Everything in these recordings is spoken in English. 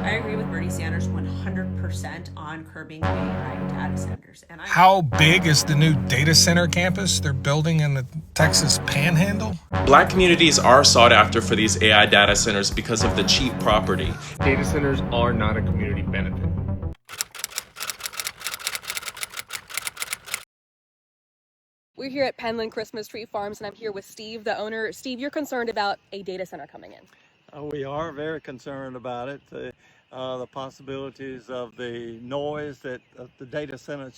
I agree with Bernie Sanders 100% on curbing AI data centers. How big is the new data center campus they're building in the Texas Panhandle? Black communities are sought after for these AI data centers because of the cheap property. Data centers are not a community benefit. We're here at Penland Christmas Tree Farms, and I'm here with Steve, the owner. Steve, you're concerned about a data center coming in. We are very concerned about it. The possibilities of the noise that the data center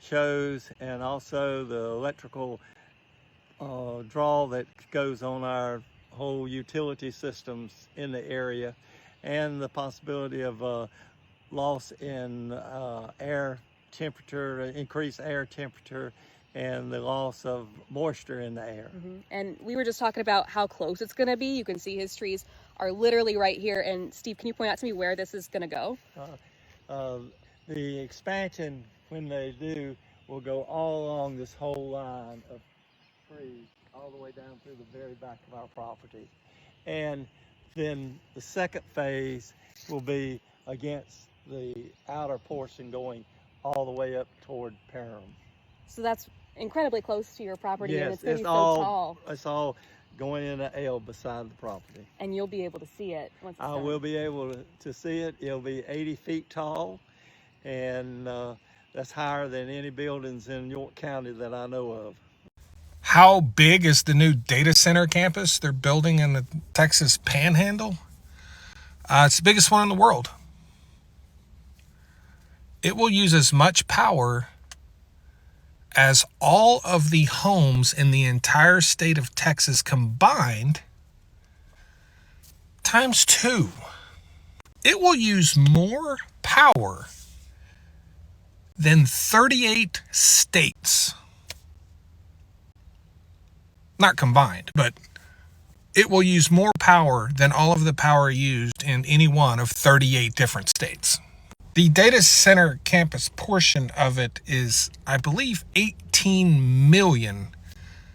shows, and also the electrical draw that goes on our whole utility systems in the area, and the possibility of loss in air temperature, increased air temperature, and the loss of moisture in the air. And we were just talking about how close it's going to be. You can see his trees are literally right here. And Steve, can you point out to me where this is going to go? The expansion, when they do, will go all along this whole line of trees, all the way down through the very back of our property. And then the second phase will be against the outer portion going all the way up toward Parham. So that's incredibly close to your property. Yes, and it's going to be so tall. It's all going in an L beside the property. And you'll be able to see it once it's done. I will be able to see it. It'll be 80 feet tall, and that's higher than any buildings in York County that I know of. How big is the new data center campus they're building in the Texas Panhandle? It's the biggest one in the world. It will use as much power as all of the homes in the entire state of Texas combined times 2. It will use more power than 38 states. Not combined, but it will use more power than all of the power used in any one of 38 different states. The data center campus portion of it is, I believe, 18 million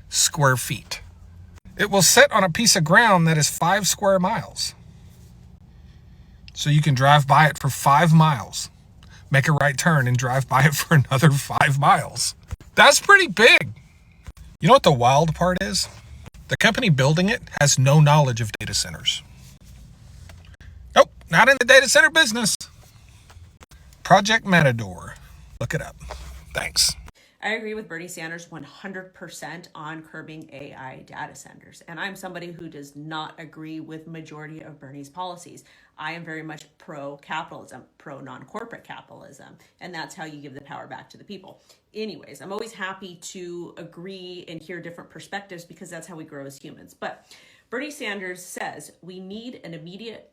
square feet. It will sit on a piece of ground that is 5 square miles. So you can drive by it for 5 miles, make a right turn, and drive by it for another 5 miles. That's pretty big. You know what the wild part is? The company building it has no knowledge of data centers. Nope, not in the data center business. Project Matador. Look it up. Thanks. I agree with Bernie Sanders 100% on curbing AI data centers. And I'm somebody who does not agree with majority of Bernie's policies. I am very much pro-capitalism, pro-non-corporate capitalism. And that's how you give the power back to the people. Anyways, I'm always happy to agree and hear different perspectives because that's how we grow as humans. But Bernie Sanders says we need an immediate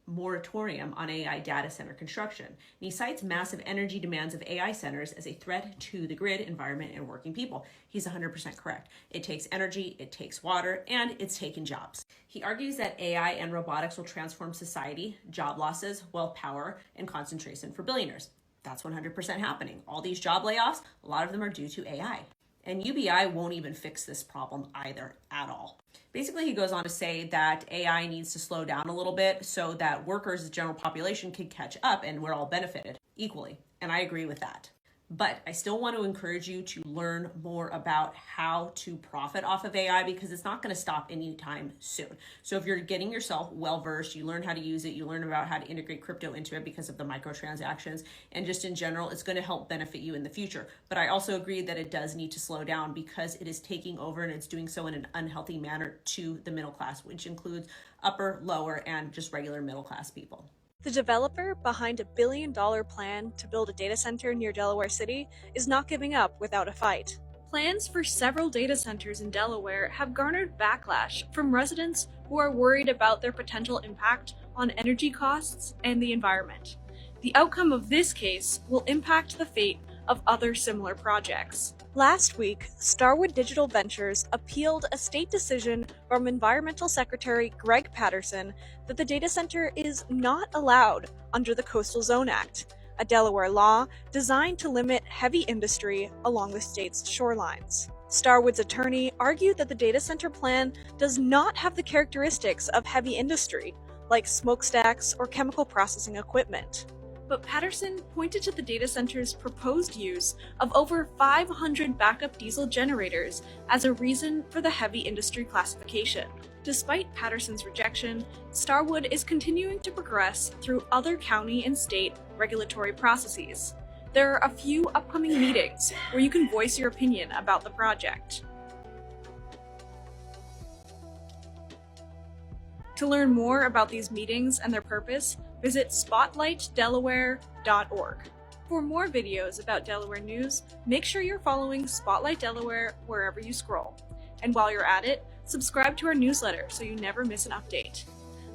moratorium on AI data center construction. And he cites massive energy demands of AI centers as a threat to the grid, environment, and working people. He's 100% correct. It takes energy, it takes water, and it's taken jobs. He argues that AI and robotics will transform society, job losses, wealth power, and concentration for billionaires. That's 100% happening. All these job layoffs, a lot of them are due to AI. And UBI won't even fix this problem either at all. Basically, he goes on to say that AI needs to slow down a little bit so that workers, the general population, can catch up and we're all benefited equally. And I agree with that. But I still want to encourage you to learn more about how to profit off of AI because it's not going to stop anytime soon. So if you're getting yourself well-versed, you learn how to use it, you learn about how to integrate crypto into it because of the microtransactions, and just in general, it's going to help benefit you in the future. But I also agree that it does need to slow down because it is taking over and it's doing so in an unhealthy manner to the middle class, which includes upper, lower, and just regular middle class people. The developer behind a $1 billion plan to build a data center near Delaware City is not giving up without a fight. Plans for several data centers in Delaware have garnered backlash from residents who are worried about their potential impact on energy costs and the environment. The outcome of this case will impact the fate of other similar projects. Last week, Starwood Digital Ventures appealed a state decision from Environmental Secretary Greg Patterson that the data center is not allowed under the Coastal Zone Act, a Delaware law designed to limit heavy industry along the state's shorelines. Starwood's attorney argued that the data center plan does not have the characteristics of heavy industry, like smokestacks or chemical processing equipment. But Patterson pointed to the data center's proposed use of over 500 backup diesel generators as a reason for the heavy industry classification. Despite Patterson's rejection, Starwood is continuing to progress through other county and state regulatory processes. There are a few upcoming meetings where you can voice your opinion about the project. To learn more about these meetings and their purpose, visit spotlightdelaware.org. For more videos about Delaware news, make sure you're following Spotlight Delaware wherever you scroll. And while you're at it, subscribe to our newsletter so you never miss an update.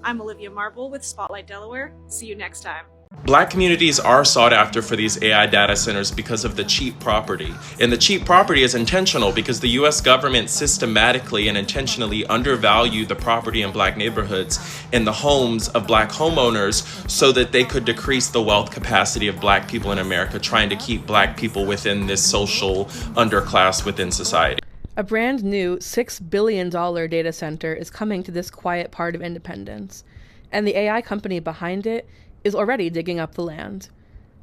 I'm Olivia Marble with Spotlight Delaware. See you next time. Black communities are sought after for these AI data centers because of the cheap property. And the cheap property is intentional because the US government systematically and intentionally undervalued the property in Black neighborhoods and the homes of Black homeowners so that they could decrease the wealth capacity of Black people in America, trying to keep Black people within this social underclass within society. A brand new $6 billion data center is coming to this quiet part of Independence, and the AI company behind it is already digging up the land.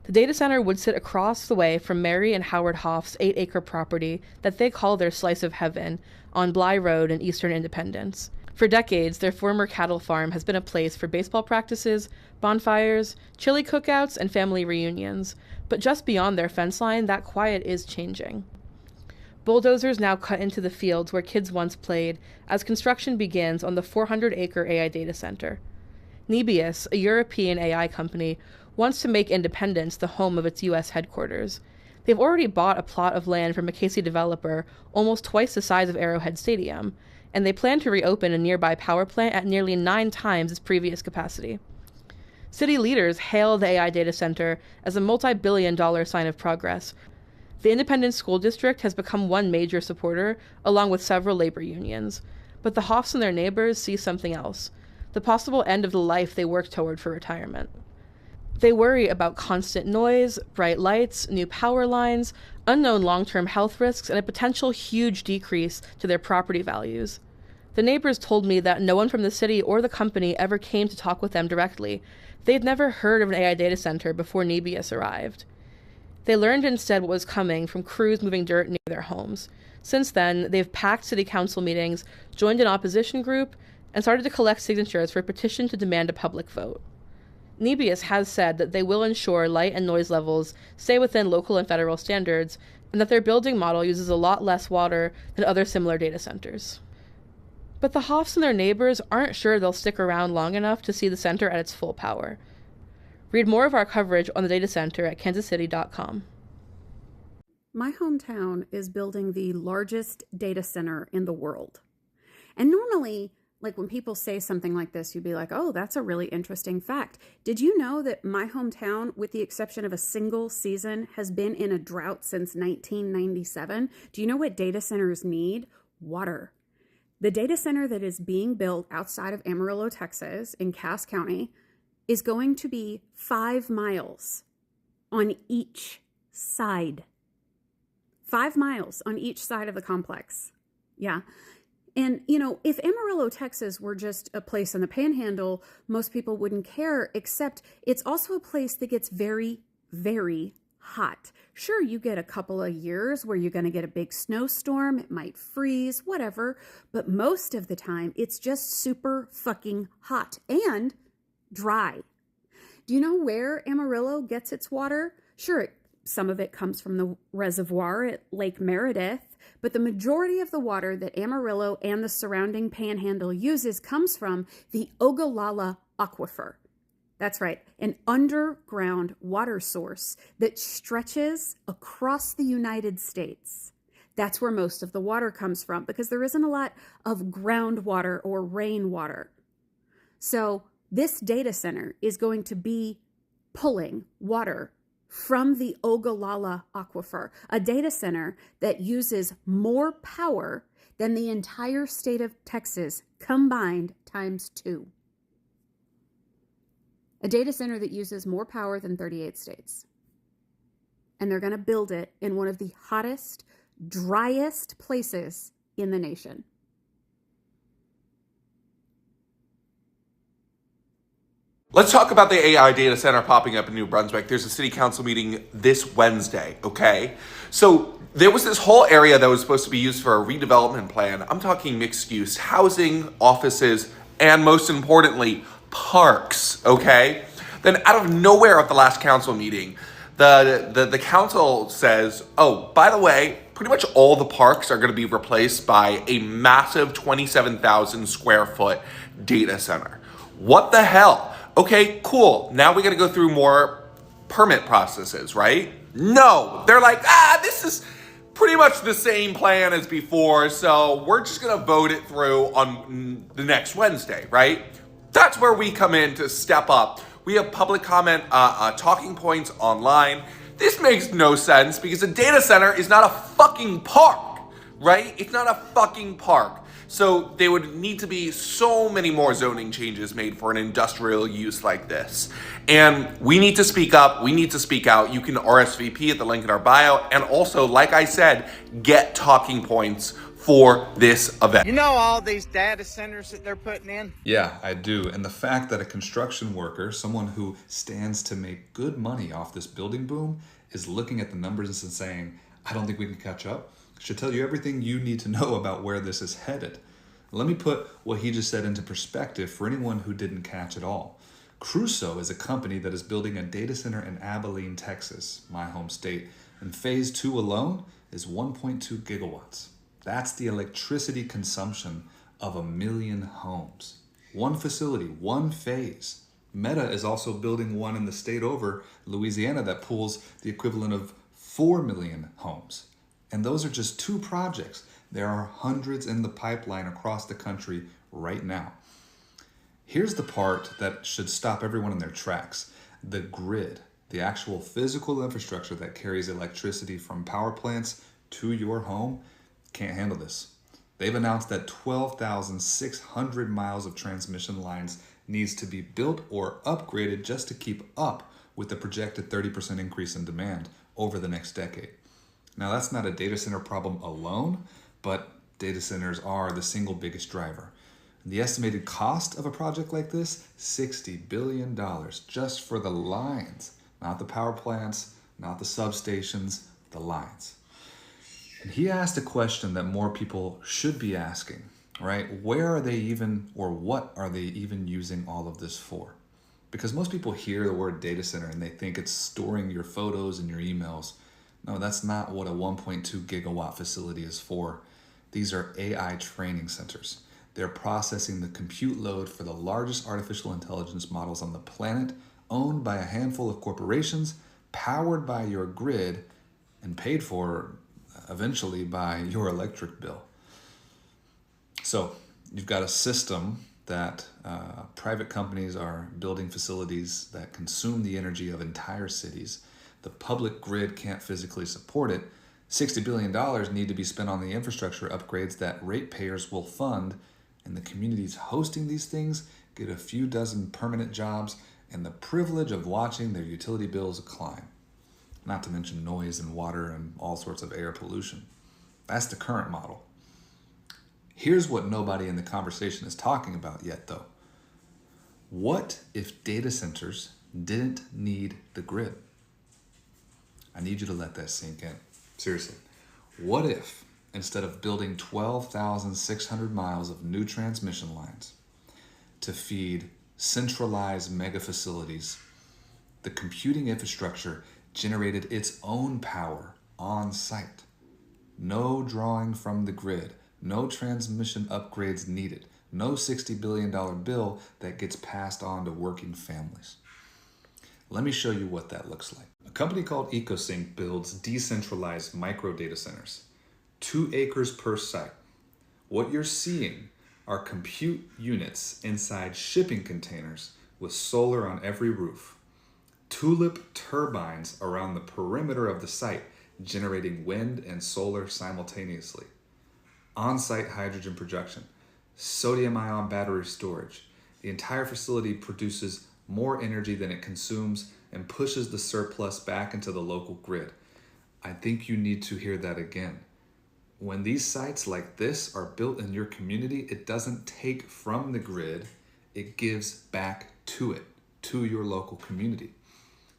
The data center would sit across the way from Mary and Howard Hoff's 8-acre property that they call their slice of heaven on Bly Road in Eastern Independence. For decades, their former cattle farm has been a place for baseball practices, bonfires, chili cookouts, and family reunions. But just beyond their fence line, that quiet is changing. Bulldozers now cut into the fields where kids once played as construction begins on the 400-acre AI data center. Nebius, a European AI company, wants to make Independence the home of its U.S. headquarters. They've already bought a plot of land from a Casey developer almost twice the size of Arrowhead Stadium, and they plan to reopen a nearby power plant at nearly 9 times its previous capacity. City leaders hail the AI data center as a multi-billion-dollar sign of progress. The Independence School District has become one major supporter, along with several labor unions. But the Hoffs and their neighbors see something else: the possible end of the life they worked toward for retirement. They worry about constant noise, bright lights, new power lines, unknown long-term health risks, and a potential huge decrease to their property values. The neighbors told me that no one from the city or the company ever came to talk with them directly. They'd never heard of an AI data center before Nebius arrived. They learned instead what was coming from crews moving dirt near their homes. Since then, they've packed city council meetings, joined an opposition group, and started to collect signatures for a petition to demand a public vote. Nebius has said that they will ensure light and noise levels stay within local and federal standards, and that their building model uses a lot less water than other similar data centers. But the Hoffs and their neighbors aren't sure they'll stick around long enough to see the center at its full power. Read more of our coverage on the data center at kansascity.com. My hometown is building the largest data center in the world. And normally, like when people say something like this, you'd be like, oh, that's a really interesting fact. Did you know that my hometown, with the exception of a single season, has been in a drought since 1997? Do you know what data centers need? Water. The data center that is being built outside of Amarillo, Texas, in Cass County, is going to be 5 miles on each side. 5 miles on each side of the complex. Yeah. And, you know, if Amarillo, Texas were just a place in the Panhandle, most people wouldn't care, except it's also a place that gets very, very hot. Sure, you get a couple of years where you're going to get a big snowstorm, it might freeze, whatever, but most of the time it's just super fucking hot and dry. Do you know where Amarillo gets its water? Sure, some of it comes from the reservoir at Lake Meredith, but the majority of the water that Amarillo and the surrounding Panhandle uses comes from the Ogallala Aquifer. That's right, an underground water source that stretches across the United States. That's where most of the water comes from because there isn't a lot of groundwater or rainwater. So this data center is going to be pulling water from the Ogallala Aquifer, a data center that uses more power than the entire state of Texas combined times 2. A data center that uses more power than 38 states. And they're going to build it in one of the hottest, driest places in the nation. Let's talk about the AI data center popping up in New Brunswick. There's a city council meeting this Wednesday, okay? So there was this whole area that was supposed to be used for a redevelopment plan. I'm talking mixed use, housing, offices, and most importantly, parks, okay? Then out of nowhere at the last council meeting, the council says, oh, by the way, pretty much all the parks are gonna be replaced by a massive 27,000 square foot data center. What the hell? Okay, cool. Now we gotta go through more permit processes, right? No, they're like, this is pretty much the same plan as before, so we're just gonna vote it through on the next Wednesday, right? That's where we come in to step up. We have public comment talking points online. This makes no sense because a data center is not a fucking park, right? It's not a fucking park. So there would need to be so many more zoning changes made for an industrial use like this. And we need to speak up. We need to speak out. You can RSVP at the link in our bio. And also, like I said, get talking points for this event. You know all these data centers that they're putting in? Yeah, I do. And the fact that a construction worker, someone who stands to make good money off this building boom, is looking at the numbers and saying, I don't think we can catch up, should tell you everything you need to know about where this is headed. Let me put what he just said into perspective for anyone who didn't catch it all. Crusoe is a company that is building a data center in Abilene, Texas, my home state, and phase 2 alone is 1.2 gigawatts. That's the electricity consumption of 1 million homes. One facility, one phase. Meta is also building one in the state over, Louisiana, that pulls the equivalent of 4 million homes. And those are just 2 projects. There are hundreds in the pipeline across the country right now. Here's the part that should stop everyone in their tracks. The grid, the actual physical infrastructure that carries electricity from power plants to your home, can't handle this. They've announced that 12,600 miles of transmission lines needs to be built or upgraded just to keep up with the projected 30% increase in demand over the next decade. Now, that's not a data center problem alone, but data centers are the single biggest driver. The estimated cost of a project like this, $60 billion just for the lines, not the power plants, not the substations, the lines. And he asked a question that more people should be asking, right? Where are they even, or what are they even using all of this for? Because most people hear the word data center and they think it's storing your photos and your emails. No, that's not what a 1.2 gigawatt facility is for. These are AI training centers. They're processing the compute load for the largest artificial intelligence models on the planet, owned by a handful of corporations, powered by your grid, and paid for eventually by your electric bill. So you've got a system that private companies are building facilities that consume the energy of entire cities. The public grid can't physically support it. $60 billion need to be spent on the infrastructure upgrades that ratepayers will fund, and the communities hosting these things get a few dozen permanent jobs and the privilege of watching their utility bills climb. Not to mention noise and water and all sorts of air pollution. That's the current model. Here's what nobody in the conversation is talking about yet, though. What if data centers didn't need the grid? I need you to let that sink in. Seriously. What if, instead of building 12,600 miles of new transmission lines to feed centralized mega facilities, the computing infrastructure generated its own power on site? No drawing from the grid, no transmission upgrades needed, no $60 billion bill that gets passed on to working families. Let me show you what that looks like. A company called EcoSync builds decentralized micro data centers, 2 acres per site. What you're seeing are compute units inside shipping containers with solar on every roof, tulip turbines around the perimeter of the site generating wind and solar simultaneously, on-site hydrogen production, sodium-ion battery storage. The entire facility produces more energy than it consumes and pushes the surplus back into the local grid. I think you need to hear that again. When these sites like this are built in your community, it doesn't take from the grid, it gives back to it, to your local community.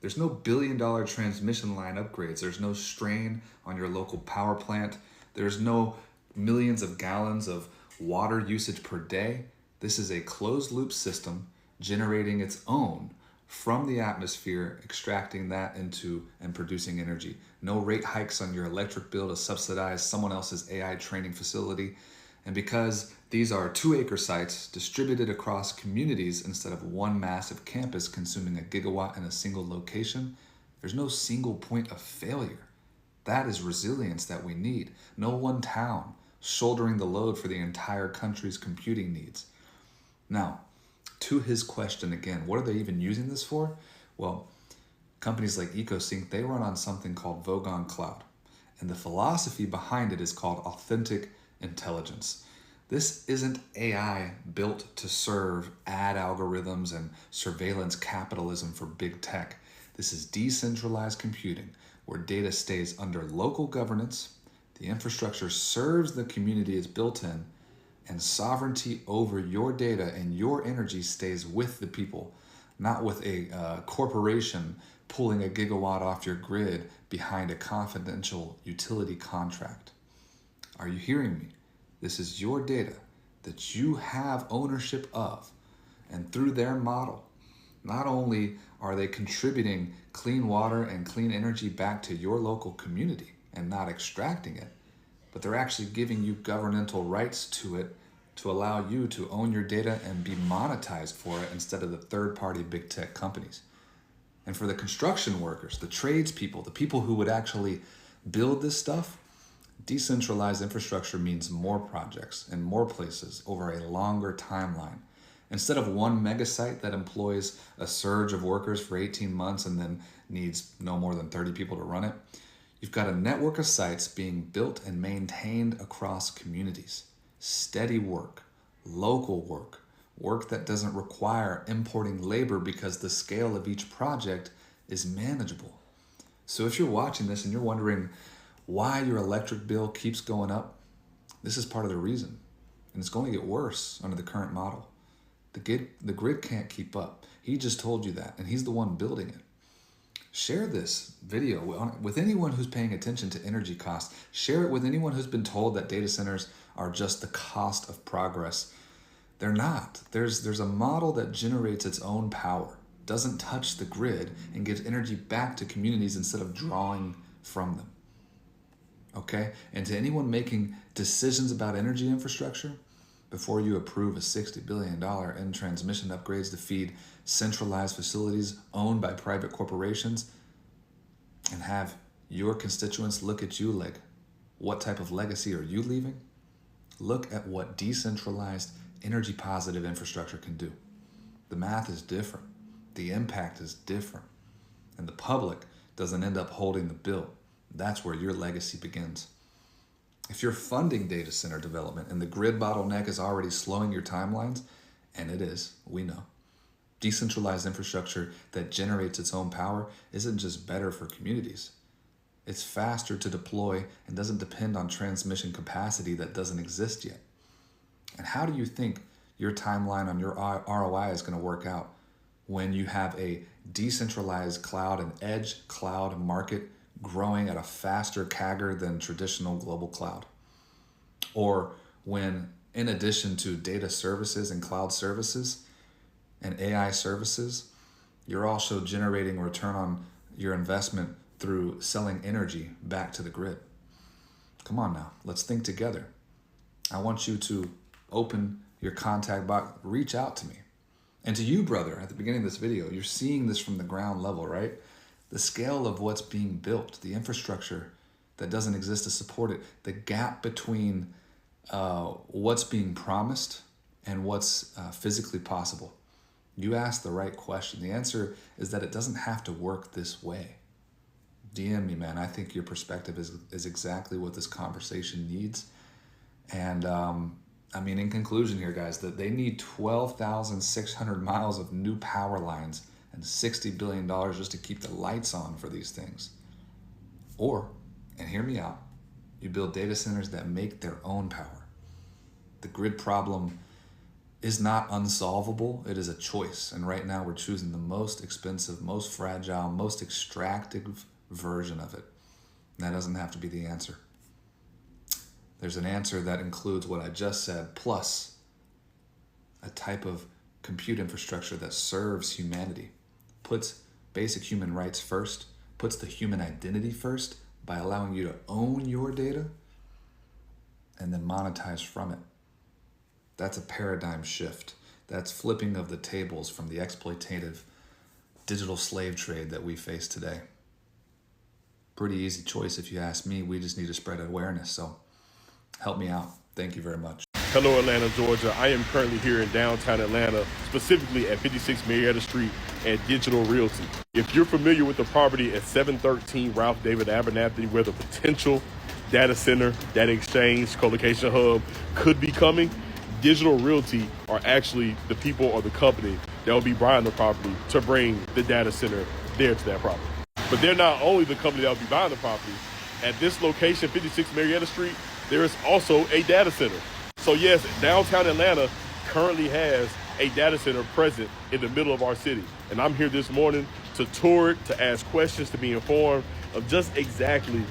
There's no billion-dollar transmission line upgrades. There's no strain on your local power plant. There's no millions of gallons of water usage per day. This is a closed-loop system generating its own from the atmosphere, extracting that into and producing energy. No rate hikes on your electric bill to subsidize someone else's AI training facility. And because these are 2-acre sites distributed across communities instead of one massive campus consuming a gigawatt in a single location, there's no single point of failure. That is resilience that we need. No one town shouldering the load for the entire country's computing needs. Now, to his question again, what are they even using this for? Well, companies like EcoSync, they run on something called Vogon Cloud. And the philosophy behind it is called authentic intelligence. This isn't AI built to serve ad algorithms and surveillance capitalism for big tech. This is decentralized computing where data stays under local governance, the infrastructure serves the community it's built in, and sovereignty over your data and your energy stays with the people, not with a corporation pulling a gigawatt off your grid behind a confidential utility contract. Are you hearing me? This is your data that you have ownership of. And through their model, not only are they contributing clean water and clean energy back to your local community and not extracting it, but they're actually giving you governmental rights to it to allow you to own your data and be monetized for it instead of the third-party big tech companies. And for the construction workers, the tradespeople, the people who would actually build this stuff, decentralized infrastructure means more projects in more places over a longer timeline. Instead of one mega site that employs a surge of workers for 18 months and then needs no more than 30 people to run it, you've got a network of sites being built and maintained across communities. Steady work, local work, work that doesn't require importing labor because the scale of each project is manageable. So if you're watching this and you're wondering why your electric bill keeps going up, this is part of the reason. And it's going to get worse under the current model. The grid can't keep up. He just told you that, and he's the one building it. Share this video with anyone who's paying attention to energy costs. Share it with anyone who's been told that data centers are just the cost of progress. They're not. There's a model that generates its own power, doesn't touch the grid, and gives energy back to communities instead of drawing from them. Okay? And to anyone making decisions about energy infrastructure, before you approve a $60 billion in transmission upgrades to feed centralized facilities owned by private corporations and have your constituents look at you like, what type of legacy are you leaving? Look at what decentralized energy positive infrastructure can do. The math is different. The impact is different. And the public doesn't end up holding the bill. That's where your legacy begins. If you're funding data center development and the grid bottleneck is already slowing your timelines, and it is, we know, decentralized infrastructure that generates its own power isn't just better for communities. It's faster to deploy and doesn't depend on transmission capacity that doesn't exist yet. And how do you think your timeline on your ROI is going to work out when you have a decentralized cloud and edge cloud market growing at a faster CAGR than traditional global cloud? Or when, in addition to data services and cloud services and AI services, you're also generating return on your investment through selling energy back to the grid? Come on now, let's think together. I want you to open your contact box, reach out to me. And to you, brother, at the beginning of this video, you're seeing this from the ground level, right? The scale of what's being built, the infrastructure that doesn't exist to support it, the gap between what's being promised and what's physically possible. You asked the right question. The answer is that it doesn't have to work this way. DM me, man. I think your perspective is exactly what this conversation needs. And I mean, in conclusion here, guys, that they need 12,600 miles of new power lines and $60 billion just to keep the lights on for these things. Or, and hear me out, you build data centers that make their own power. The grid problem is not unsolvable. It is a choice. And right now we're choosing the most expensive, most fragile, most extractive version of it. And that doesn't have to be the answer. There's an answer that includes what I just said, plus a type of compute infrastructure that serves humanity, puts basic human rights first, puts the human identity first by allowing you to own your data and then monetize from it. That's a paradigm shift. That's flipping of the tables from the exploitative digital slave trade that we face today. Pretty easy choice if you ask me. We just need to spread awareness. So help me out. Thank you very much. Hello, Atlanta, Georgia. I am currently here in downtown Atlanta, specifically at 56 Marietta Street and Digital Realty. If you're familiar with the property at 713 Ralph David Abernathy, where the potential data center, data exchange, co-location hub could be coming, Digital Realty are actually the people or the company that will be buying the property to bring the data center there to that property. But they're not only the company that will be buying the property. At this location, 56 Marietta Street, there is also a data center. So yes, downtown Atlanta currently has a data center present in the middle of our city. And I'm here this morning to tour it, to ask questions, to be informed of just exactly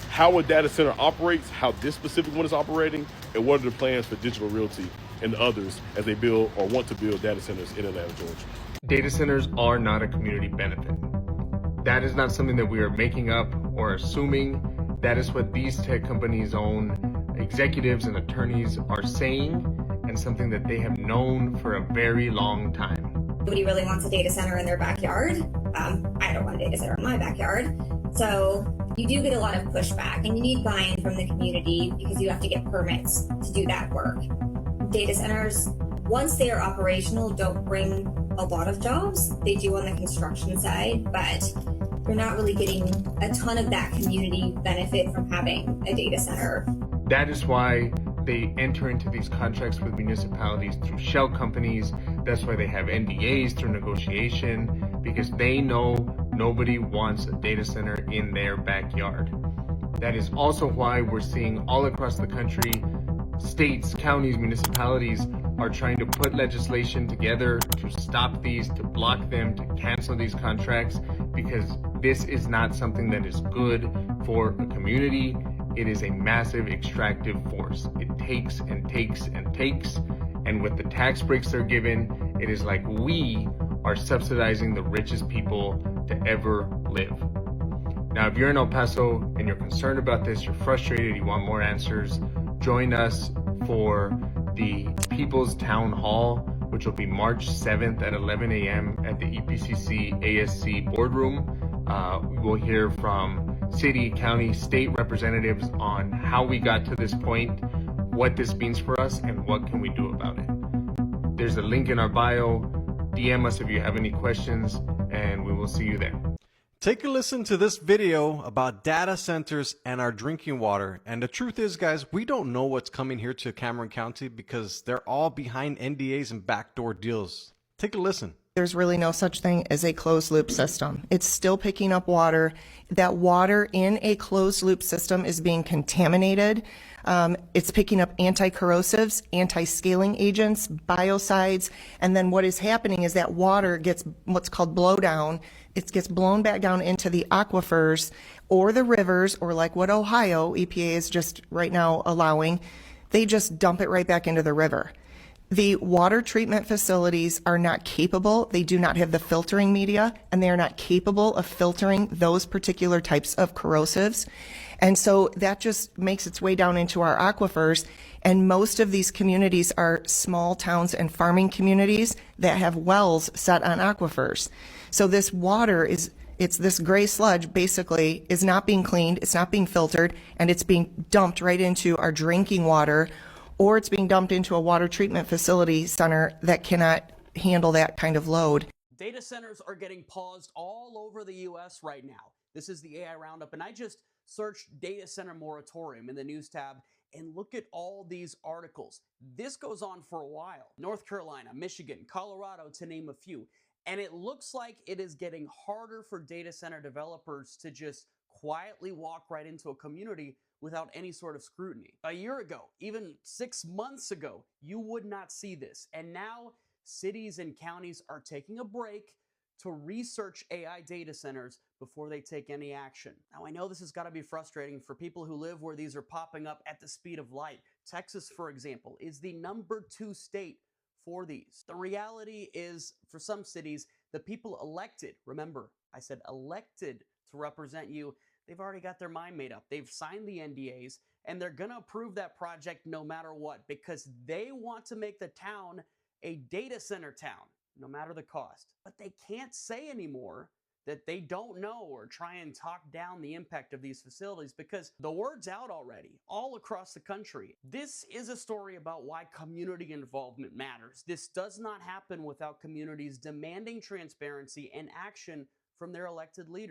how a data center operates, how this specific one is operating, and what are the plans for Digital Realty and others as they build or want to build data centers in Atlanta, Georgia. Data centers are not a community benefit. That is not something that we are making up or assuming. That is what these tech companies' own executives and attorneys are saying, and something that they have known for a very long time. Nobody really wants a data center in their backyard. I don't want a data center in my backyard. So you do get a lot of pushback, and you need buy-in from the community because you have to get permits to do that work. Data centers, once they are operational, don't bring a lot of jobs. They do on the construction side, but you're not really getting a ton of that community benefit from having a data center. That is why they enter into these contracts with municipalities through shell companies. That's why they have NDAs through negotiation, because they know nobody wants a data center in their backyard. That is also why we're seeing all across the country, states, counties, municipalities are trying to put legislation together to stop these, to block them, to cancel these contracts, because this is not something that is good for a community. It is a massive extractive force. It takes and takes and takes. And with the tax breaks they're given, it is like we are subsidizing the richest people to ever live. Now, if you're in El Paso and you're concerned about this, you're frustrated, you want more answers, join us for the People's Town Hall, which will be March 7th at 11 a.m. at the EPCC ASC boardroom. We will hear from city, county, state representatives on how we got to this point, what this means for us, and what can we do about it. There's a link in our bio. DM us if you have any questions, and we will see you there. Take a listen to this video about data centers and our drinking water. And the truth is, guys, we don't know what's coming here to Cameron County because they're all behind NDAs and backdoor deals. Take a listen. There's really no such thing as a closed loop system. It's still picking up water. That water in a closed loop system is being contaminated. It's picking up anti-corrosives, anti-scaling agents, biocides, and then what is happening is that water gets what's called blowdown. It gets blown back down into the aquifers or the rivers, or like what Ohio EPA is just right now allowing, they just dump it right back into the river. The water treatment facilities are not capable, they do not have the filtering media, and they are not capable of filtering those particular types of corrosives. And so that just makes its way down into our aquifers. And most of these communities are small towns and farming communities that have wells set on aquifers. So this water it's this gray sludge basically is not being cleaned, it's not being filtered, and it's being dumped right into our drinking water, or it's being dumped into a water treatment facility center that cannot handle that kind of load. Data centers are getting paused all over the U.S. right now. This is the AI Roundup, and I just searched data center moratorium in the news tab, and look at all these articles. This goes on for a while. North Carolina, Michigan, Colorado, to name a few. And it looks like it is getting harder for data center developers to just quietly walk right into a community without any sort of scrutiny. A year ago, even 6 months ago, you would not see this. And now cities and counties are taking a break to research AI data centers before they take any action. Now, I know this has got to be frustrating for people who live where these are popping up at the speed of light. Texas, for example, is the #2 state for these. The reality is, for some cities, the people elected, remember, I said elected to represent you, they've already got their mind made up. They've signed the NDAs, and they're going to approve that project no matter what, because they want to make the town a data center town, no matter the cost. But they can't say anymore that they don't know or try and talk down the impact of these facilities, because the word's out already all across the country. This is a story about why community involvement matters. This does not happen without communities demanding transparency and action from their elected leaders.